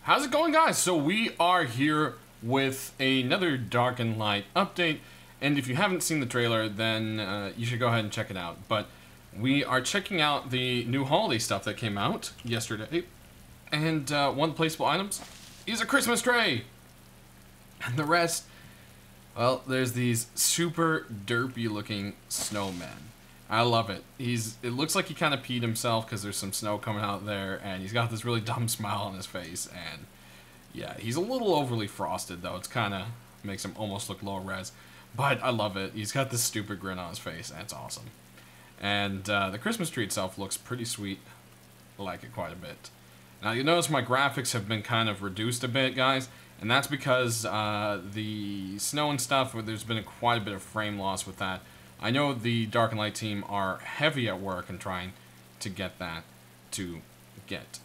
How's it going, guys? So we are here with another Dark and Light update, and if you haven't seen the trailer, then you should go ahead and check it out. But we are checking out the new holiday stuff that came out yesterday, and one of the placeable items is a Christmas tree, and the rest, well, there's these super derpy looking snowmen. I love it. It looks like he kind of peed himself because there's some snow coming out there, and he's got this really dumb smile on his face, and yeah, he's a little overly frosted though. It's kind of makes him almost look low res, but I love it. He's got this stupid grin on his face, and it's awesome. And the Christmas tree itself looks pretty sweet. I like it quite a bit. Now you notice my graphics have been kind of reduced a bit, guys, and that's because the snow and stuff, there's been quite a bit of frame loss with that. I know the Dark and Light team are heavy at work and trying to get that to get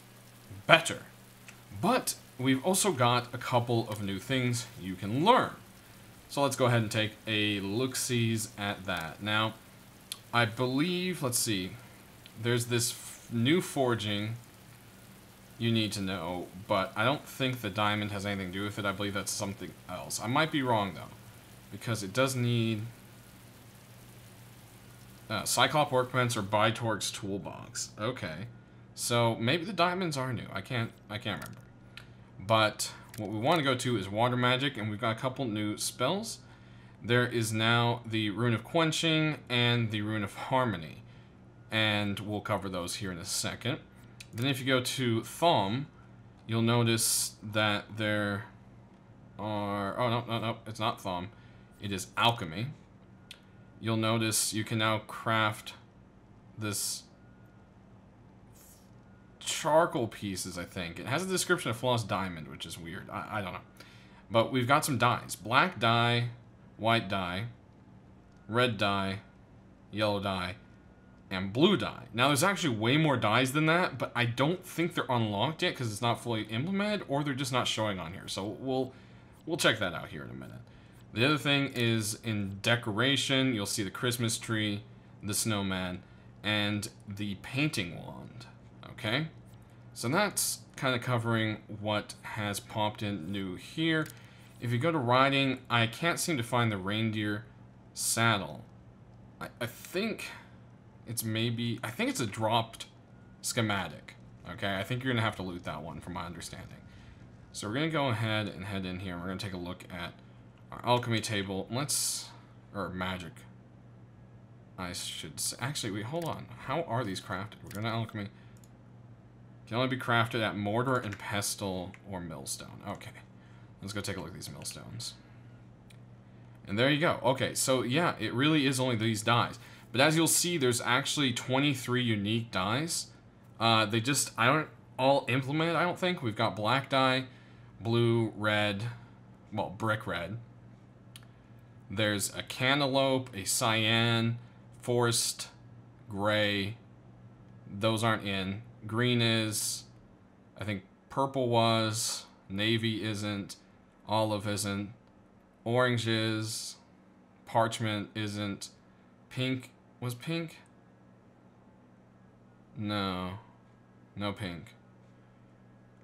better. But we've also got a couple of new things you can learn. So let's go ahead and take a look-sees at that. Now, I believe, let's see, there's this new forging you need to know, but I don't think the diamond has anything to do with it. I believe that's something else. I might be wrong, though, because it does need Cyclop Workbench or Bytorque's Toolbox. Okay, so maybe the diamonds are new. I can't remember. But what we want to go to is Water Magic, and we've got a couple new spells. There is now the Rune of Quenching and the Rune of Harmony, and we'll cover those here in a second. Then if you go to Thumb, you'll notice that there are... Oh, no, it's not Thumb. It is Alchemy. You'll notice you can now craft this charcoal pieces, I think. It has a description of Flawless Diamond, which is weird. I don't know. But we've got some dyes. Black dye, white dye, red dye, yellow dye, and blue dye. Now, there's actually way more dyes than that, but I don't think they're unlocked yet because it's not fully implemented, or they're just not showing on here. So we'll check that out here in a minute. The other thing is in decoration, you'll see the Christmas tree, the snowman, and the painting wand. Okay? So that's kind of covering what has popped in new here. If you go to riding, I can't seem to find the reindeer saddle. I think it's maybe... I think it's a dropped schematic. Okay? I think you're going to have to loot that one from my understanding. So we're going to go ahead and head in here, and we're going to take a look at our alchemy table. Or magic. I should say, actually, wait, hold on. How are these crafted? We're going to alchemy. Can only be crafted at mortar and pestle or millstone. Okay. Let's go take a look at these millstones. And there you go. Okay, so yeah, it really is only these dyes. But as you'll see, there's actually 23 unique dyes. They just aren't all implemented, I don't think. We've got black dye, blue, red, well, brick red. There's a cantaloupe, a cyan, forest, gray. Those aren't in. Green is. I think purple was. Navy isn't. Olive isn't. Orange is. Parchment isn't. Pink. Was pink? No. No pink.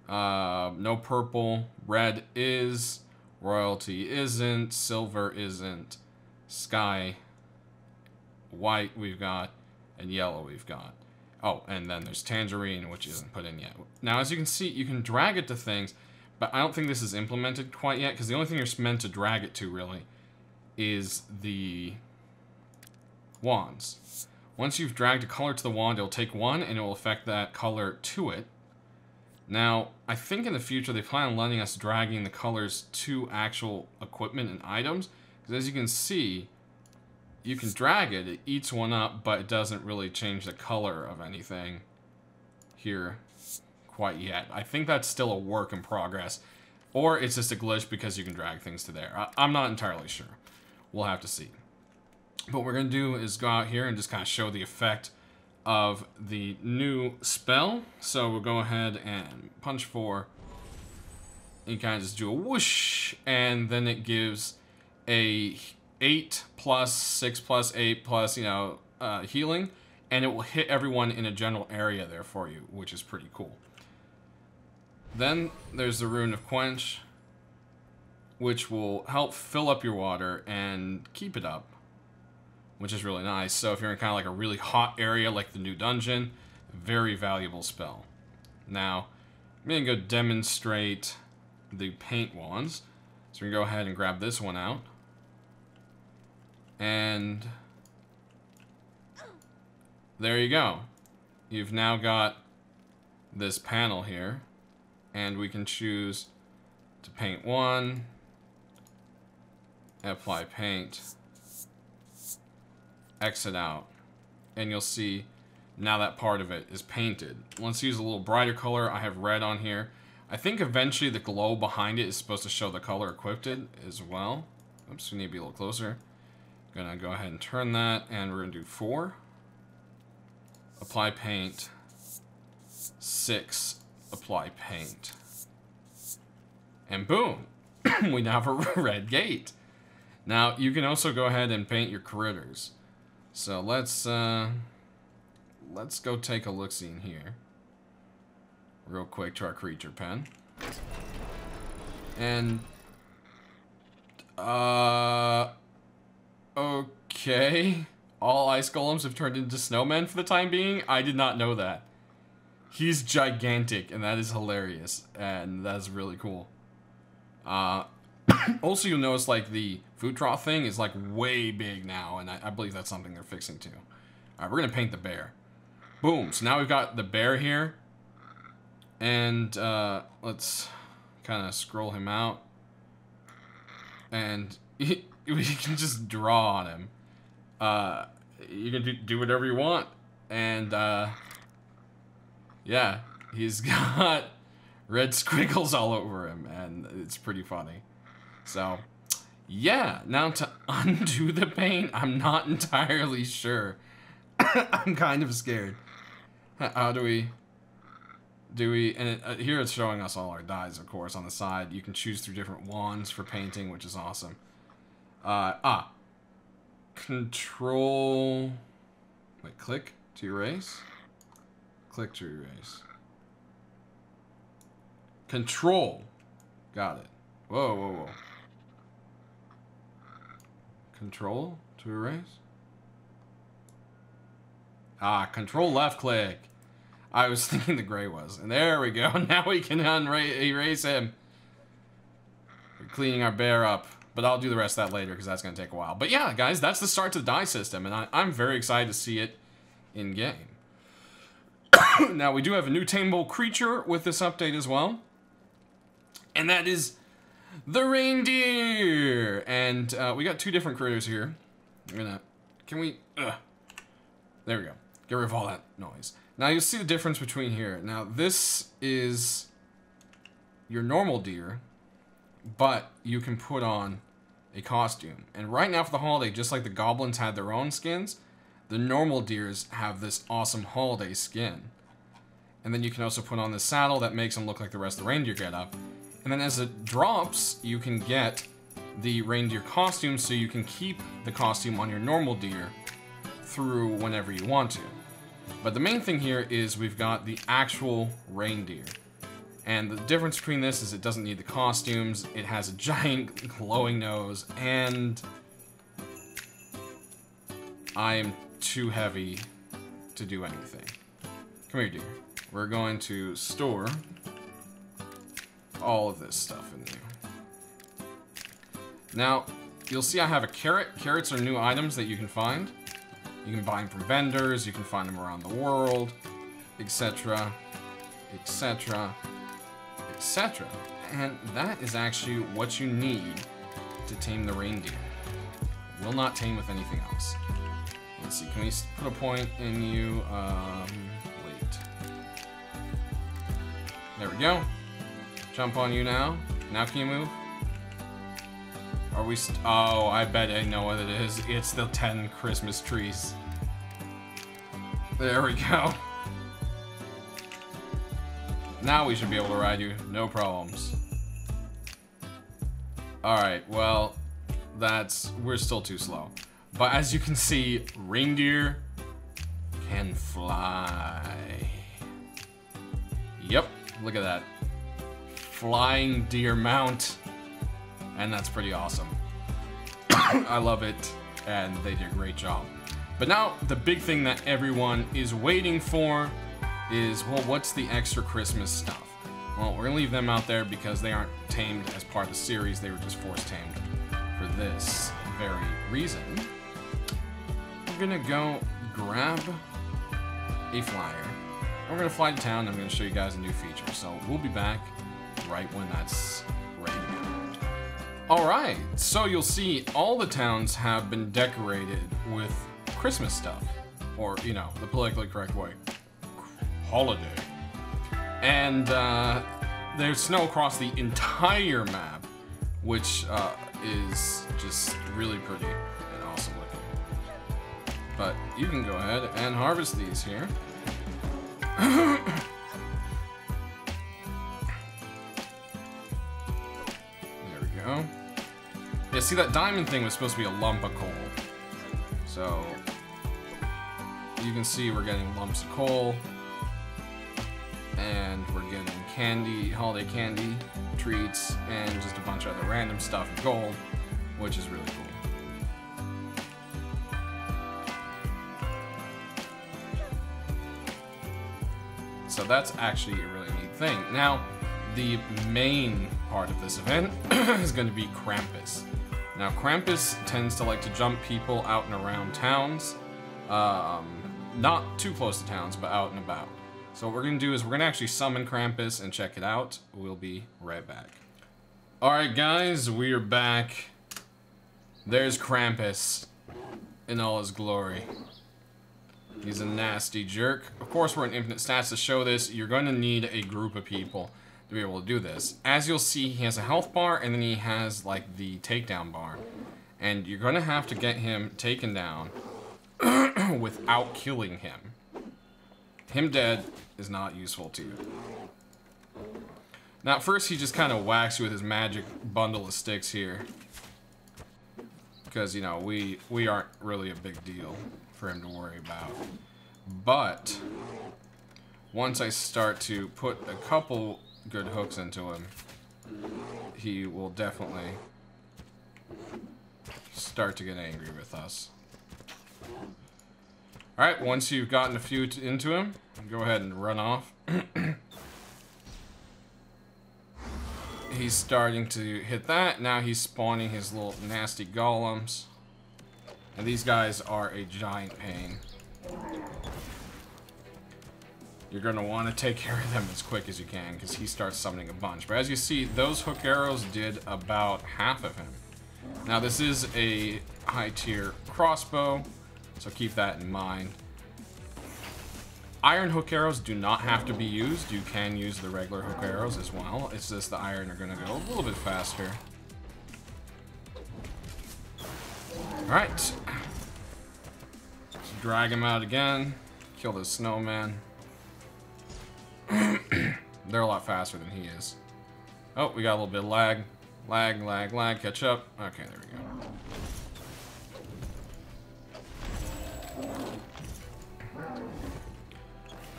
No purple. Red is. Royalty isn't, silver isn't, sky, white we've got, and yellow we've got. Oh, and then there's tangerine, which isn't put in yet. Now, as you can see, you can drag it to things, but I don't think this is implemented quite yet, because the only thing you're meant to drag it to, really, is the wands. Once you've dragged a color to the wand, it'll take one, and it will affect that color to it. Now, I think in the future they plan on letting us dragging the colors to actual equipment and items. Because as you can see, you can drag it, it eats one up, but it doesn't really change the color of anything here quite yet. I think that's still a work in progress. Or it's just a glitch because you can drag things to there. I'm not entirely sure. We'll have to see. But what we're going to do is go out here and just kind of show the effect of the new spell. So we'll go ahead and punch 4. You kind of just do a whoosh, and then it gives a 8 plus 6 plus 8 plus, healing, and it will hit everyone in a general area there for you, which is pretty cool. Then there's the Rune of Quench, which will help fill up your water and keep it up, which is really nice. So if you're in kind of like a really hot area like the new dungeon, very valuable spell. Now, I'm going to go demonstrate the paint wands. So we can go ahead and grab this one out. And there you go. You've now got this panel here. And we can choose to paint one, apply paint, exit out, and you'll see now that part of it is painted. Let's use a little brighter color. I have red on here. I think eventually the glow behind it is supposed to show the color equipped as well. Oops, we need to be a little closer. Gonna go ahead and turn that, and we're gonna do 4. Apply paint. 6. Apply paint. And boom! We now have a red gate. Now, you can also go ahead and paint your critters. So let's go take a look-see in here. Real quick to our creature pen. And okay. All ice golems have turned into snowmen for the time being. I did not know that. He's gigantic, and that is hilarious, and that's really cool. Also, you'll notice, like, the food trough thing is, like, way big now, and I believe that's something they're fixing, too. Alright, we're gonna paint the bear. Boom, so now we've got the bear here, and, let's kind of scroll him out, and we can just draw on him. You can do whatever you want, and, yeah, he's got red squiggles all over him, and it's pretty funny. So, yeah, now to undo the paint, I'm not entirely sure. I'm kind of scared. How do we, and here it's showing us all our dyes, of course, on the side. You can choose through different wands for painting, which is awesome. Control, wait, click to erase? Click to erase. Control. Got it. Whoa, whoa, whoa. Control to erase? Control left click. I was thinking the gray was. And there we go. Now we can erase him. We're cleaning our bear up. But I'll do the rest of that later because that's going to take a while. But yeah, guys, that's the start to the dye system. And I'm very excited to see it in-game. Now, we do have a new tameable creature with this update as well. And that is the reindeer. And we got 2 different critters here. I'm gonna, can we, there we go. Get rid of all that noise. Now, you'll see the difference between here. Now, this is your normal deer, but you can put on a costume. And right now for the holiday, just like the goblins had their own skins, the normal deers have this awesome holiday skin. And then you can also put on this saddle that makes them look like the rest of the reindeer getup. And then as it drops, you can get the reindeer costume, so you can keep the costume on your normal deer through whenever you want to. But the main thing here is we've got the actual reindeer. And the difference between this is it doesn't need the costumes, it has a giant glowing nose, and I am too heavy to do anything. Come here, dear. We're going to store all of this stuff in there. Now, you'll see I have a carrot. Carrots are new items that you can find. You can buy them from vendors, you can find them around the world, etc., etc., etc. And that is actually what you need to tame the reindeer. It will not tame with anything else. Let's see, can we put a point in you? Wait. There we go. Jump on you now. Now can you move? Are we oh, I bet I know what it is. It's the 10 Christmas trees. There we go. Now we should be able to ride you. No problems. Alright, well, we're still too slow. But as you can see, reindeer can fly. Yep, look at that. flying deer mount, and that's pretty awesome. I love it, and they did a great job. But now, the big thing that everyone is waiting for is, well, what's the extra Christmas stuff? Well, we're gonna leave them out there because they aren't tamed as part of the series. They were just force tamed for this very reason. We're gonna go grab a flyer. We're gonna fly to town, and I'm gonna show you guys a new feature. So we'll be back right when that's ready to go. Alright, so you'll see all the towns have been decorated with Christmas stuff. Or, you know, the politically correct way. Holiday. And there's snow across the entire map, which is just really pretty and awesome looking. But you can go ahead and harvest these here. There we go. Yeah, see, that diamond thing was supposed to be a lump of coal. So you can see we're getting lumps of coal. And we're getting candy, holiday candy, treats, and just a bunch of other random stuff of gold, which is really cool. So that's actually a really neat thing. Now, the main part of this event is going to be Krampus. Now, Krampus tends to like to jump people out and around towns. Not too close to towns, but out and about. So what we're going to do is we're going to actually summon Krampus and check it out. We'll be right back. Alright guys, we are back. There's Krampus in all his glory. He's a nasty jerk. Of course, we're in infinite stats to show this. You're going to need a group of people to be able to do this. As you'll see, he has a health bar, and then he has like the takedown bar. And you're going to have to get him taken down without killing him. Him dead is not useful to you. Now, at first he just kind of whacks you with his magic bundle of sticks here. Because, you know, we aren't really a big deal for him to worry about. But once I start to put a couple good hooks into him, he will definitely start to get angry with us. Alright, once you've gotten a few into him, go ahead and run off. He's starting to hit that. Now he's spawning his little nasty golems. And these guys are a giant pain. You're going to want to take care of them as quick as you can, because he starts summoning a bunch. But as you see, those hook arrows did about half of him. Now this is a high tier crossbow, so keep that in mind. Iron hook arrows do not have to be used. You can use the regular hook arrows as well. It's just the iron are going to go a little bit faster. Alright. Let's drag him out again. Kill this snowman. They're a lot faster than he is. Oh, we got a little bit of lag. Lag, lag, lag. Catch up. Okay, there we go.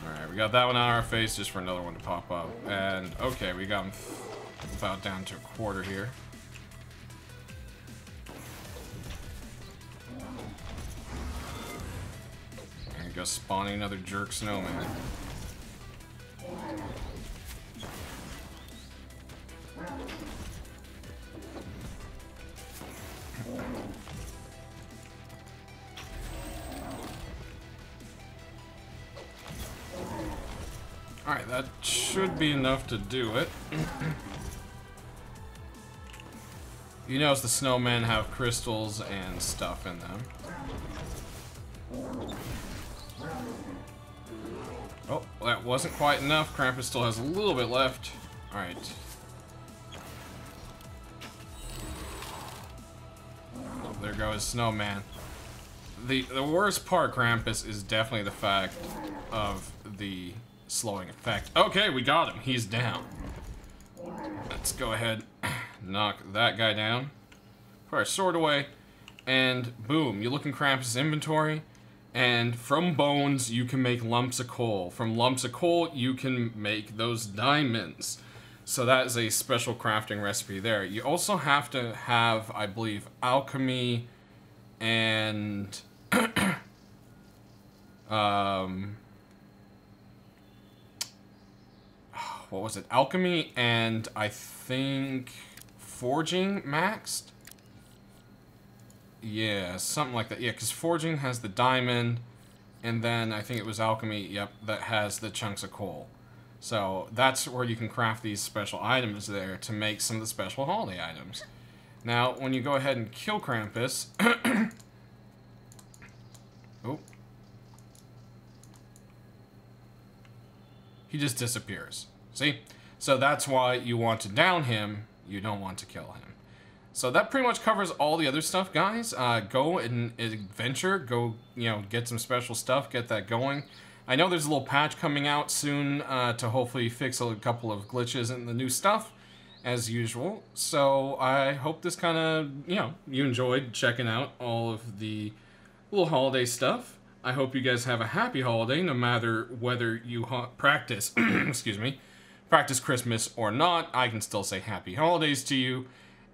Alright, we got that one on our face just for another one to pop up. And, okay, we got him about down to a quarter here. And go spawning another jerk snowman. Alright, that should be enough to do it. You notice the snowmen have crystals and stuff in them. Oh, well, that wasn't quite enough. Krampus still has a little bit left. Alright. Oh, there goes Snowman. The worst part, Krampus, is definitely the fact of the slowing effect. Okay, we got him. He's down. Let's go ahead, knock that guy down. Put our sword away, and boom, you look in Krampus' inventory, and from bones, you can make lumps of coal. From lumps of coal, you can make those diamonds. So that is a special crafting recipe there. You also have to have, I believe, alchemy and what was it? Alchemy and I think forging maxed? Yeah, something like that. Yeah, because forging has the diamond, and then I think it was alchemy, yep, that has the chunks of coal. So that's where you can craft these special items there to make some of the special holiday items. Now, when you go ahead and kill Krampus... oh. He just disappears. See? So that's why you want to down him, you don't want to kill him. So that pretty much covers all the other stuff, guys. Go and adventure, go, get some special stuff, get that going. I know there's a little patch coming out soon to hopefully fix a couple of glitches in the new stuff, as usual. So I hope this kind of, you enjoyed checking out all of the little holiday stuff. I hope you guys have a happy holiday, no matter whether you practice, excuse me, practice Christmas or not. I can still say happy holidays to you.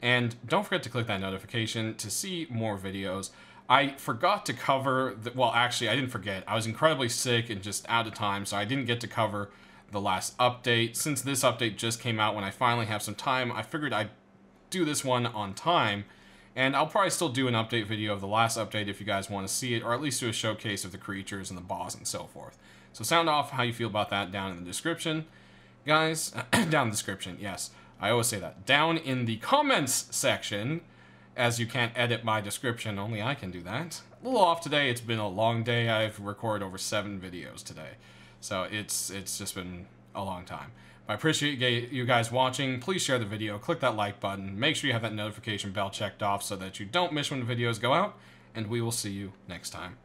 And don't forget to click that notification to see more videos. I forgot to cover, well, actually, I didn't forget. I was incredibly sick and just out of time, so I didn't get to cover the last update. Since this update just came out when I finally have some time, I figured I'd do this one on time. And I'll probably still do an update video of the last update if you guys want to see it, or at least do a showcase of the creatures and the boss and so forth. So sound off how you feel about that down in the description. Guys, down in the description, yes. I always say that. Down in the comments section, as you can't edit my description, only I can do that. A little off today, it's been a long day. I've recorded over 7 videos today. So it's just been a long time. I appreciate you guys watching. Please share the video, click that like button, make sure you have that notification bell checked off so that you don't miss when the videos go out, and we will see you next time.